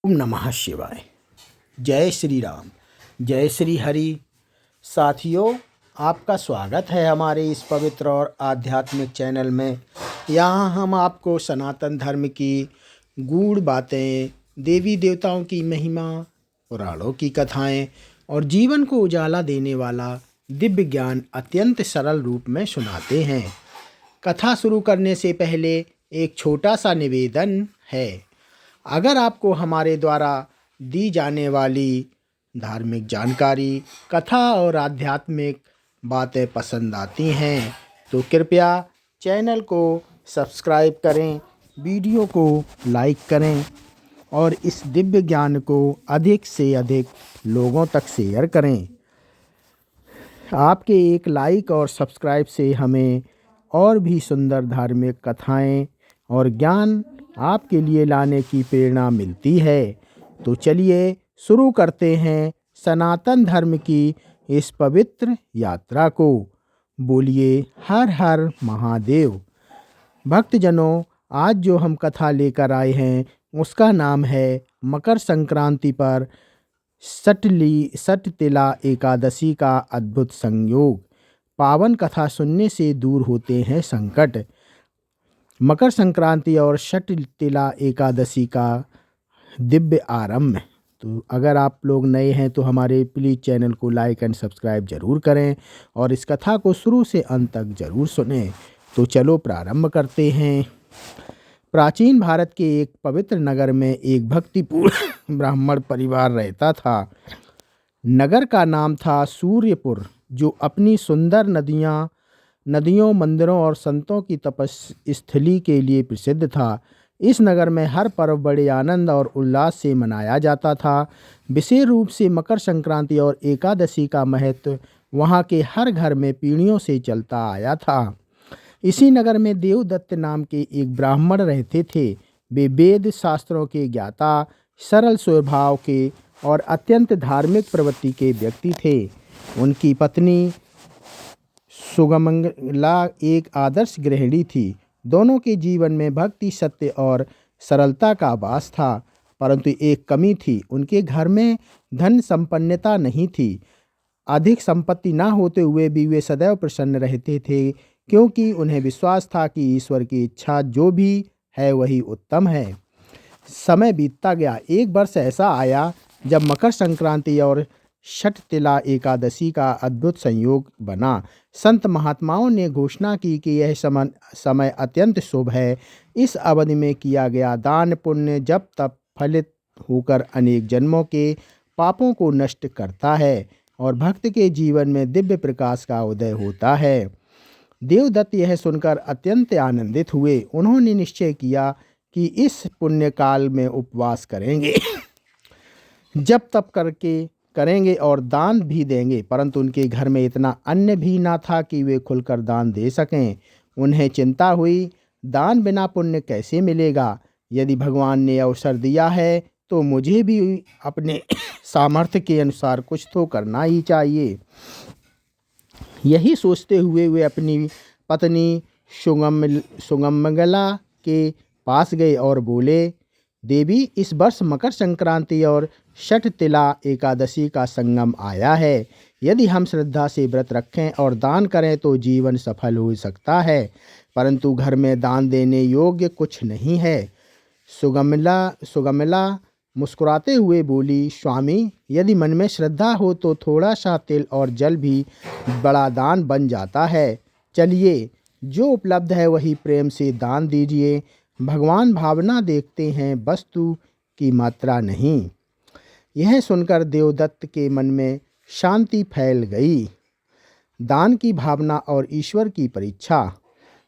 ओम नमः शिवाय। जय श्री राम, जय श्री हरि। साथियों, आपका स्वागत है हमारे इस पवित्र और आध्यात्मिक चैनल में। यहाँ हम आपको सनातन धर्म की गूढ़ बातें, देवी देवताओं की महिमा, पुराणों की कथाएं और जीवन को उजाला देने वाला दिव्य ज्ञान अत्यंत सरल रूप में सुनाते हैं। कथा शुरू करने से पहले एक छोटा सा निवेदन है। अगर आपको हमारे द्वारा दी जाने वाली धार्मिक जानकारी, कथा और आध्यात्मिक बातें पसंद आती हैं तो कृपया चैनल को सब्सक्राइब करें, वीडियो को लाइक करें और इस दिव्य ज्ञान को अधिक से अधिक लोगों तक शेयर करें। आपके एक लाइक और सब्सक्राइब से हमें और भी सुंदर धार्मिक कथाएं और ज्ञान आपके लिए लाने की प्रेरणा मिलती है। तो चलिए शुरू करते हैं सनातन धर्म की इस पवित्र यात्रा को। बोलिए हर हर महादेव। भक्तजनों, आज जो हम कथा लेकर आए हैं उसका नाम है मकर संक्रांति पर सटतिला एकादशी का अद्भुत संयोग। पावन कथा सुनने से दूर होते हैं संकट। मकर संक्रांति और सटतिला एकादशी का दिव्य आरंभ। तो अगर आप लोग नए हैं तो हमारे प्लीज़ चैनल को लाइक एंड सब्सक्राइब ज़रूर करें और इस कथा को शुरू से अंत तक ज़रूर सुनें। तो चलो प्रारंभ करते हैं। प्राचीन भारत के एक पवित्र नगर में एक भक्तिपूर्ण ब्राह्मण परिवार रहता था। नगर का नाम था सूर्यपुर, जो अपनी सुंदर नदियों, मंदिरों और संतों की तपस्थली के लिए प्रसिद्ध था। इस नगर में हर पर्व बड़े आनंद और उल्लास से मनाया जाता था। विशेष रूप से मकर संक्रांति और एकादशी का महत्व वहाँ के हर घर में पीढ़ियों से चलता आया था। इसी नगर में देवदत्त नाम के एक ब्राह्मण रहते थे। वे वेद शास्त्रों के ज्ञाता, सरल स्वभाव के और अत्यंत धार्मिक प्रवृत्ति के व्यक्ति थे। उनकी पत्नी सुगमंगला एक आदर्श गृहिणी थी। दोनों के जीवन में भक्ति, सत्य और सरलता का वास था। परंतु एक कमी थी, उनके घर में धन संपन्नता नहीं थी। अधिक संपत्ति न होते हुए भी वे सदैव प्रसन्न रहते थे, क्योंकि उन्हें विश्वास था कि ईश्वर की इच्छा जो भी है वही उत्तम है। समय बीतता गया। एक वर्ष ऐसा आया जब मकर संक्रांति और सटतिला एकादशी का अद्भुत संयोग बना। संत महात्माओं ने घोषणा की कि यह समय अत्यंत शुभ है। इस अवधि में किया गया दान पुण्य जब तब फलित होकर अनेक जन्मों के पापों को नष्ट करता है और भक्त के जीवन में दिव्य प्रकाश का उदय होता है। देवदत्त यह सुनकर अत्यंत आनंदित हुए। उन्होंने निश्चय किया कि इस पुण्य काल में उपवास करेंगे, जब तप करके करेंगे और दान भी देंगे। परंतु उनके घर में इतना अन्न भी ना था कि वे खुलकर दान दे सकें। उन्हें चिंता हुई, दान बिना पुण्य कैसे मिलेगा। यदि भगवान ने अवसर दिया है तो मुझे भी अपने सामर्थ्य के अनुसार कुछ तो करना ही चाहिए। यही सोचते हुए वे अपनी पत्नी सुगमंगला के पास गए और बोले, देवी, इस वर्ष मकर संक्रांति और सटतिला एकादशी का संगम आया है। यदि हम श्रद्धा से व्रत रखें और दान करें तो जीवन सफल हो सकता है, परंतु घर में दान देने योग्य कुछ नहीं है। सुगमला मुस्कुराते हुए बोली, स्वामी, यदि मन में श्रद्धा हो तो थोड़ा सा तिल और जल भी बड़ा दान बन जाता है। चलिए, जो उपलब्ध है वही प्रेम से दान दीजिए। भगवान भावना देखते हैं, वस्तु की मात्रा नहीं। यह सुनकर देवदत्त के मन में शांति फैल गई। दान की भावना और ईश्वर की परीक्षा।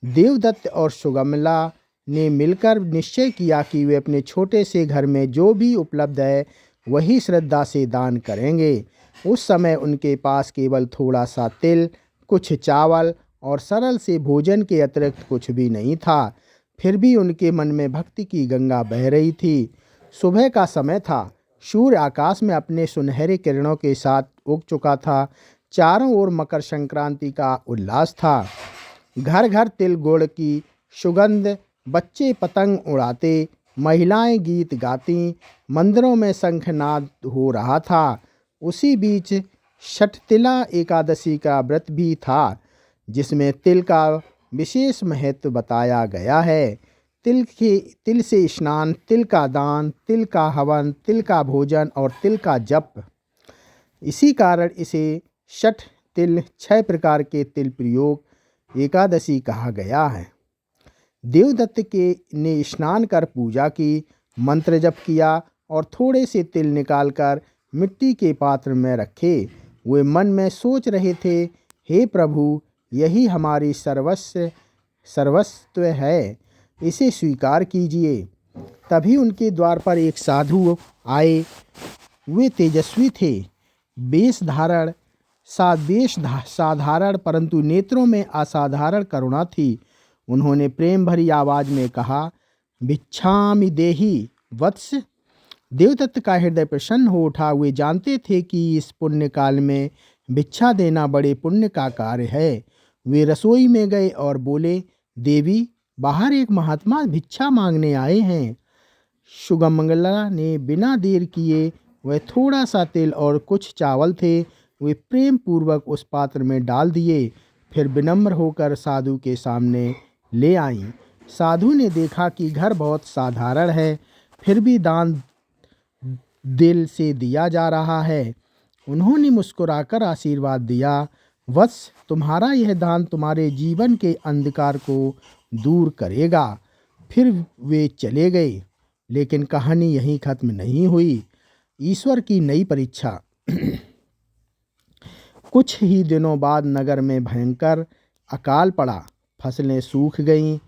देवदत्त और सुगमला ने मिलकर निश्चय किया कि वे अपने छोटे से घर में जो भी उपलब्ध है वही श्रद्धा से दान करेंगे। उस समय उनके पास केवल थोड़ा सा तिल, कुछ चावल और सरल से भोजन के अतिरिक्त कुछ भी नहीं था। फिर भी उनके मन में भक्ति की गंगा बह रही थी। सुबह का समय था। सूर्य आकाश में अपने सुनहरे किरणों के साथ उग चुका था। चारों ओर मकर संक्रांति का उल्लास था। घर घर तिल गुड़ की सुगंध, बच्चे पतंग उड़ाते महिलाएं गीत गाती, मंदिरों में शंखनाद हो रहा था। उसी बीच षठतिला एकादशी का व्रत भी था, जिसमें तिल का विशेष महत्व बताया गया है। तिल से स्नान, तिल का दान, तिल का हवन, तिल का भोजन और तिल का जप। इसी कारण इसे षठ तिल, 6 प्रकार के तिल प्रयोग एकादशी कहा गया है। देवदत्त के ने स्नान कर पूजा की, मंत्र जप किया और थोड़े से तिल निकालकर मिट्टी के पात्र में रखे। वे मन में सोच रहे थे, हे प्रभु, यही हमारी सर्वस्व है, इसे स्वीकार कीजिए। तभी उनके द्वार पर एक साधु आए। वे तेजस्वी थे, वेश साधारण परंतु नेत्रों में असाधारण करुणा थी। उन्होंने प्रेम भरी आवाज में कहा, भिक्षामि देहि वत्स। देवदत्त का हृदय प्रसन्न हो उठा। वे जानते थे कि इस पुण्य काल में भिक्षा देना बड़े पुण्य का कार्य है। वे रसोई में गए और बोले, देवी, बाहर एक महात्मा भिक्षा मांगने आए हैं। सुगमंगला ने बिना देर किए वह थोड़ा सा तिल और कुछ चावल थे, वे प्रेम पूर्वक उस पात्र में डाल दिए। फिर विनम्र होकर साधु के सामने ले आईं। साधु ने देखा कि घर बहुत साधारण है, फिर भी दान दिल से दिया जा रहा है। उन्होंने मुस्कुराकर आशीर्वाद दिया, वत्स, तुम्हारा यह दान तुम्हारे जीवन के अंधकार को दूर करेगा। फिर वे चले गए। लेकिन कहानी यहीं खत्म नहीं हुई। ईश्वर की नई परीक्षा। कुछ ही दिनों बाद नगर में भयंकर अकाल पड़ा। फसलें सूख गईं,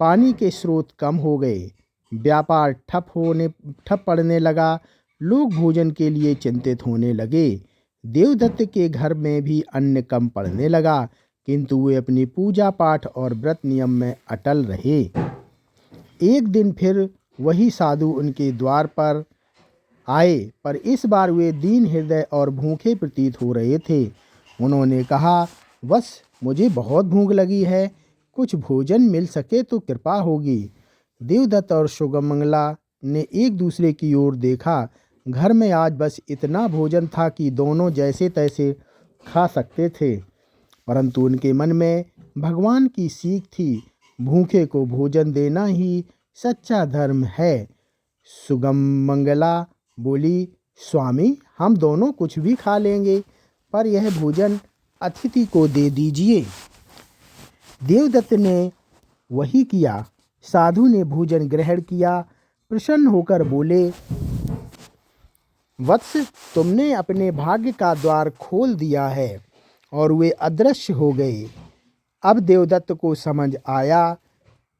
पानी के स्रोत कम हो गए, व्यापार ठप पड़ने लगा। लोग भोजन के लिए चिंतित होने लगे। देवदत्त के घर में भी अन्न कम पड़ने लगा, किंतु वे अपनी पूजा पाठ और व्रत नियम में अटल रहे। एक दिन फिर वही साधु उनके द्वार पर आए, पर इस बार वे दीन हृदय और भूखे प्रतीत हो रहे थे। उन्होंने कहा, बस मुझे बहुत भूख लगी है, कुछ भोजन मिल सके तो कृपा होगी। देवदत्त और सुगमंगला ने एक दूसरे की ओर देखा। घर में आज बस इतना भोजन था कि दोनों जैसे तैसे खा सकते थे, परंतु उनके मन में भगवान की सीख थी, भूखे को भोजन देना ही सच्चा धर्म है। सुगमंगला बोली, स्वामी, हम दोनों कुछ भी खा लेंगे, पर यह भोजन अतिथि को दे दीजिए। देवदत्त ने वही किया। साधु ने भोजन ग्रहण किया, प्रसन्न होकर बोले, वत्स, तुमने अपने भाग्य का द्वार खोल दिया है। और वे अदृश्य हो गए। अब देवदत्त को समझ आया,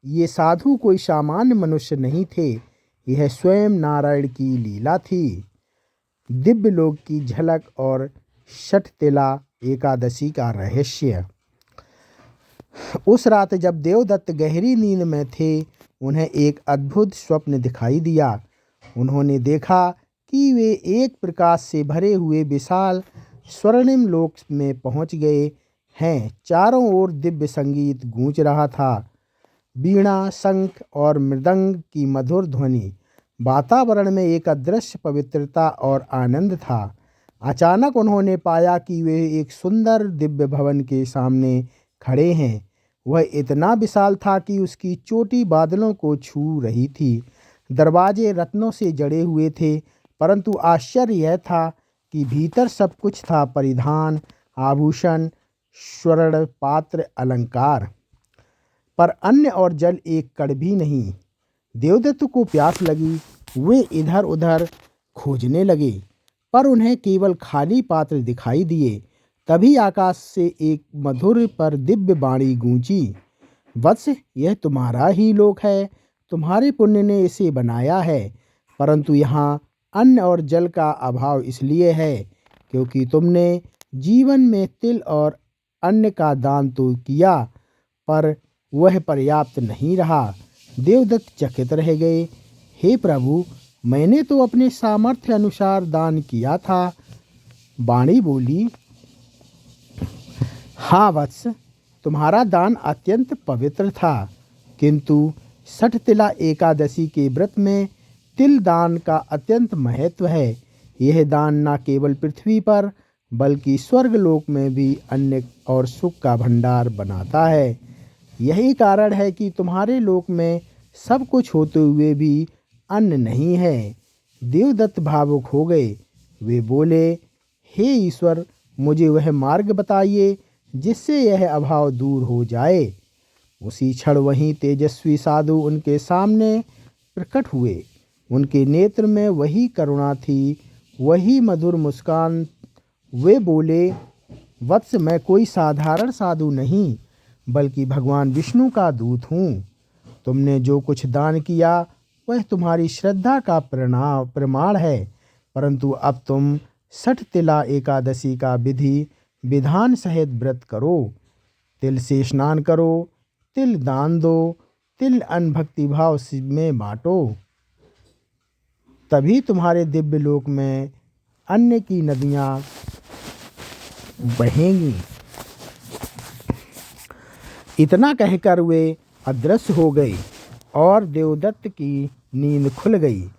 ये साधु कोई सामान्य मनुष्य नहीं थे, यह स्वयं नारायण की लीला थी। दिव्य लोक की झलक और षठतिला एकादशी का रहस्य। उस रात जब देवदत्त गहरी नींद में थे, उन्हें एक अद्भुत स्वप्न दिखाई दिया। उन्होंने देखा कि वे एक प्रकाश से भरे हुए विशाल स्वर्णिम लोक में पहुंच गए हैं। चारों ओर दिव्य संगीत गूंज रहा था, वीणा, शंख और मृदंग की मधुर ध्वनि। वातावरण में एक अदृश्य पवित्रता और आनंद था। अचानक उन्होंने पाया कि वे एक सुंदर दिव्य भवन के सामने खड़े हैं। वह इतना विशाल था कि उसकी चोटी बादलों को छू रही थी। दरवाजे रत्नों से जड़े हुए थे, परंतु आश्चर्य यह था कि भीतर सब कुछ था, परिधान, आभूषण, स्वर्ण पात्र, अलंकार, पर अन्न और जल एक कण भी नहीं। देवदत्त को प्यास लगी। वे इधर उधर खोजने लगे, पर उन्हें केवल खाली पात्र दिखाई दिए। तभी आकाश से एक मधुर पर दिव्य वाणी गूंजी, वत्स, यह तुम्हारा ही लोक है, तुम्हारे पुण्य ने इसे बनाया है, परंतु यहाँ अन्न और जल का अभाव इसलिए है क्योंकि तुमने जीवन में तिल और अन्न का दान तो किया, पर वह पर्याप्त नहीं रहा। देवदत्त चकित रह गए। हे प्रभु, मैंने तो अपने सामर्थ्य अनुसार दान किया था। वाणी बोली, हाँ वत्स, तुम्हारा दान अत्यंत पवित्र था, किंतु छठ-तिला एकादशी के व्रत में तिल दान का अत्यंत महत्व है। यह दान न केवल पृथ्वी पर बल्कि स्वर्गलोक में भी अन्न और सुख का भंडार बनाता है। यही कारण है कि तुम्हारे लोक में सब कुछ होते हुए भी अन्न नहीं है। देवदत्त भावुक हो गए। वे बोले, हे ईश्वर, मुझे वह मार्ग बताइए जिससे यह अभाव दूर हो जाए। उसी क्षण वहीं तेजस्वी साधु उनके सामने प्रकट हुए। उनके नेत्र में वही करुणा थी, वही मधुर मुस्कान। वे बोले, वत्स, मैं कोई साधारण साधु नहीं बल्कि भगवान विष्णु का दूत हूँ। तुमने जो कुछ दान किया वह तुम्हारी श्रद्धा का प्रमाण है, परंतु अब तुम छठ-तिला एकादशी का विधि विधान सहित व्रत करो। तिल से स्नान करो, तिल दान दो, तिल अन्न भक्ति भाव में बांटो। तभी तुम्हारे दिव्य लोक में अन्न की नदियाँ बहेंगी। इतना कहकर वे अदृश्य हो गए और देवदत्त की नींद खुल गई।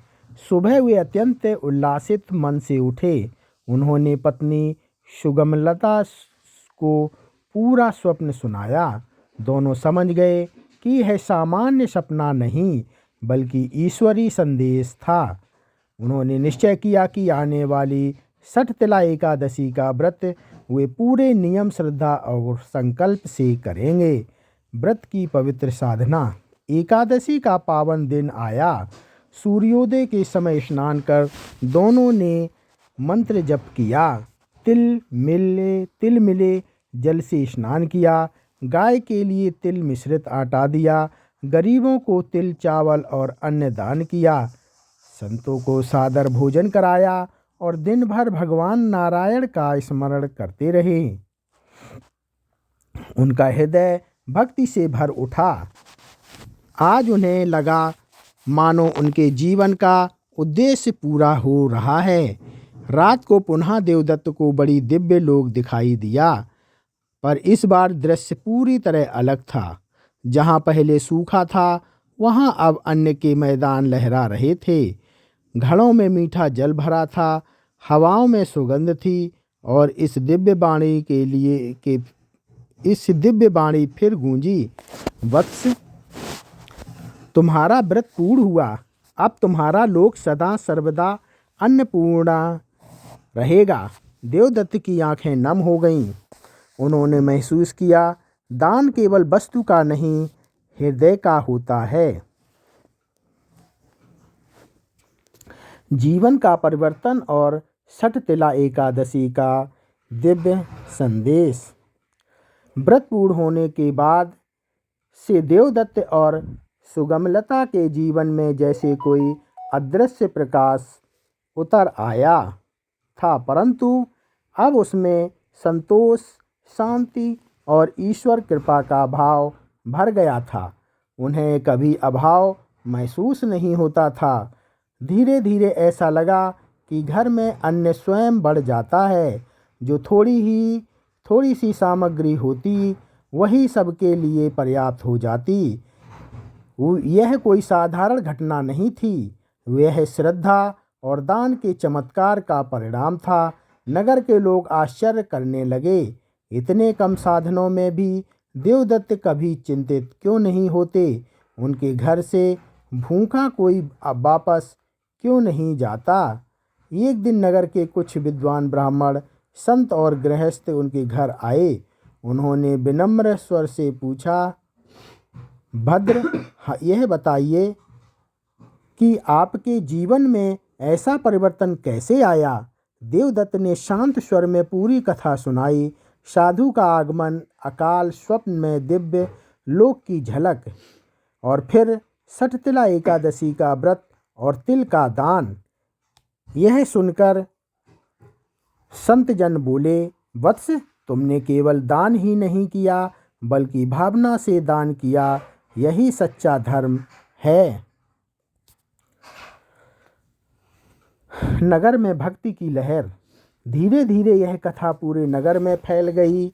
सुबह वे अत्यंत उल्लासित मन से उठे। उन्होंने पत्नी सुगमलता को पूरा स्वप्न सुनाया। दोनों समझ गए कि यह सामान्य सपना नहीं बल्कि ईश्वरीय संदेश था। उन्होंने निश्चय किया कि आने वाली छठ-तिला एकादशी का व्रत वे पूरे नियम, श्रद्धा और संकल्प से करेंगे। व्रत की पवित्र साधना। एकादशी का पावन दिन आया। सूर्योदय के समय स्नान कर दोनों ने मंत्र जप किया। तिल मिले जल से स्नान किया। गाय के लिए तिल मिश्रित आटा दिया। गरीबों को तिल, चावल और अन्न दान किया। संतों को सादर भोजन कराया और दिन भर भगवान नारायण का स्मरण करते रहे। उनका हृदय भक्ति से भर उठा। आज उन्हें लगा मानो उनके जीवन का उद्देश्य पूरा हो रहा है। रात को पुनः देवदत्त को बड़ी दिव्य लोक दिखाई दिया, पर इस बार दृश्य पूरी तरह अलग था। जहाँ पहले सूखा था वहाँ अब अन्न के मैदान लहरा रहे थे। घड़ों में मीठा जल भरा था, हवाओं में सुगंध थी और इस दिव्य बाणी फिर गूंजी, वत्स, तुम्हारा व्रत पूर्ण हुआ। अब तुम्हारा लोक सदा सर्वदा अन्नपूर्णा रहेगा। देवदत्त की आंखें नम हो गईं। उन्होंने महसूस किया, दान केवल वस्तु का नहीं, हृदय का होता है। जीवन का परिवर्तन और छठ-तिला एकादशी का दिव्य संदेश। व्रत पूर्ण होने के बाद से देवदत्त और सुगमलता के जीवन में जैसे कोई अदृश्य प्रकाश उतर आया था, परंतु अब उसमें संतोष, शांति और ईश्वर कृपा का भाव भर गया था। उन्हें कभी अभाव महसूस नहीं होता था। धीरे धीरे ऐसा लगा कि घर में अन्न स्वयं बढ़ जाता है। जो थोड़ी सी सामग्री होती वही सबके लिए पर्याप्त हो जाती। यह कोई साधारण घटना नहीं थी, यह श्रद्धा और दान के चमत्कार का परिणाम था। नगर के लोग आश्चर्य करने लगे, इतने कम साधनों में भी देवदत्त कभी चिंतित क्यों नहीं होते? उनके घर से भूखा कोई वापस क्यों नहीं जाता? एक दिन नगर के कुछ विद्वान ब्राह्मण, संत और गृहस्थ उनके घर आए। उन्होंने विनम्र स्वर से पूछा, भद्र, यह बताइए कि आपके जीवन में ऐसा परिवर्तन कैसे आया? देवदत्त ने शांत स्वर में पूरी कथा सुनाई। साधु का आगमन, अकाल स्वप्न में दिव्य लोक की झलक और फिर छठ-तिला एकादशी का व्रत और तिल का दान। यह सुनकर संत जन बोले, वत्स, तुमने केवल दान ही नहीं किया बल्कि भावना से दान किया। यही सच्चा धर्म है। नगर में भक्ति की लहर। धीरे धीरे यह कथा पूरे नगर में फैल गई।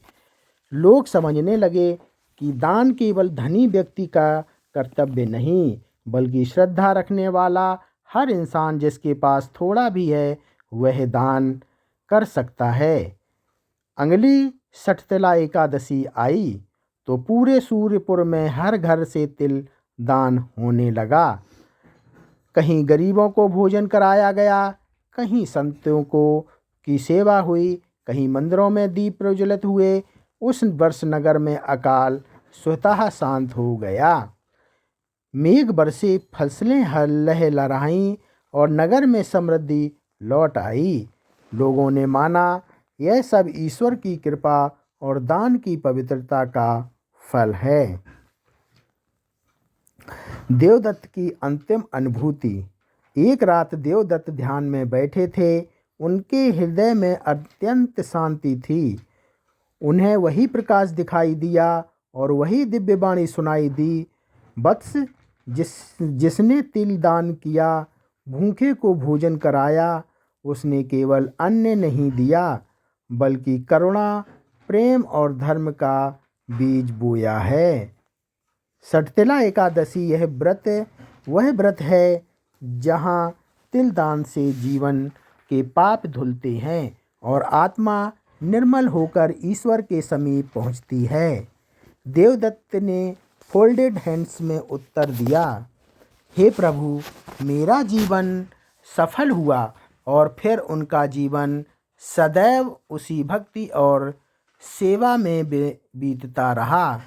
लोग समझने लगे कि दान केवल धनी व्यक्ति का कर्तव्य नहीं, बल्कि श्रद्धा रखने वाला हर इंसान जिसके पास थोड़ा भी है वह दान कर सकता है। अगली सठतिला एकादशी आई तो पूरे सूर्यपुर में हर घर से तिल दान होने लगा। कहीं गरीबों को भोजन कराया गया, कहीं संतों को की सेवा हुई, कहीं मंदिरों में दीप प्रज्वलित हुए। उस वर्ष नगर में अकाल स्वतः शांत हो गया। मेघ बरसे, फसलें लहलहाईं और नगर में समृद्धि लौट आई। लोगों ने माना यह सब ईश्वर की कृपा और दान की पवित्रता का फल है। देवदत्त की अंतिम अनुभूति। एक रात देवदत्त ध्यान में बैठे थे। उनके हृदय में अत्यंत शांति थी। उन्हें वही प्रकाश दिखाई दिया और वही दिव्य वाणी सुनाई दी। वत्स, जिसने तिल दान किया, भूखे को भोजन कराया, उसने केवल अन्न नहीं दिया बल्कि करुणा, प्रेम और धर्म का बीज बोया है। सठतिला एकादशी वह व्रत है जहाँ तिल दान से जीवन के पाप धुलते हैं और आत्मा निर्मल होकर ईश्वर के समीप पहुँचती है। देवदत्त ने फोल्डेड हैंड्स में उत्तर दिया, हे प्रभु, मेरा जीवन सफल हुआ। और फिर उनका जीवन सदैव उसी भक्ति और सेवा में बीतता रहा।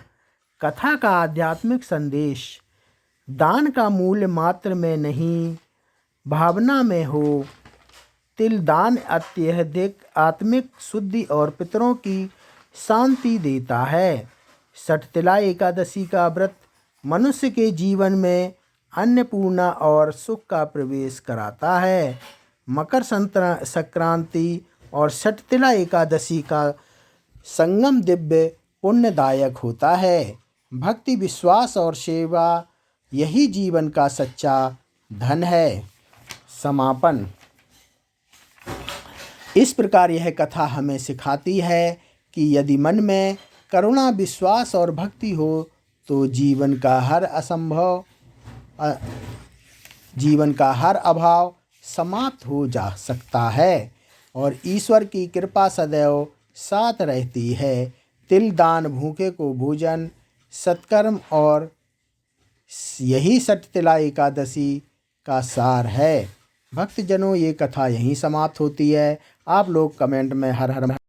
कथा का आध्यात्मिक संदेश। दान का मूल्य मात्र में नहीं, भावना में हो। तिल दान अत्यधिक आत्मिक शुद्धि और पितरों की शांति देता है। सठतिला एकादशी का व्रत मनुष्य के जीवन में अन्नपूर्णा और सुख का प्रवेश कराता है। मकर संक्रांति और सठतिला एकादशी का संगम दिव्य पुण्यदायक होता है। भक्ति, विश्वास और सेवा यही जीवन का सच्चा धन है। समापन। इस प्रकार यह कथा हमें सिखाती है कि यदि मन में करुणा, विश्वास और भक्ति हो तो जीवन का हर अभाव समाप्त हो जा सकता है और ईश्वर की कृपा सदैव साथ रहती है। तिल दान, भूखे को भोजन, सत्कर्म और यही सठतिला एकादशी का सार है। भक्तजनों, ये कथा यहीं समाप्त होती है। आप लोग कमेंट में हर हर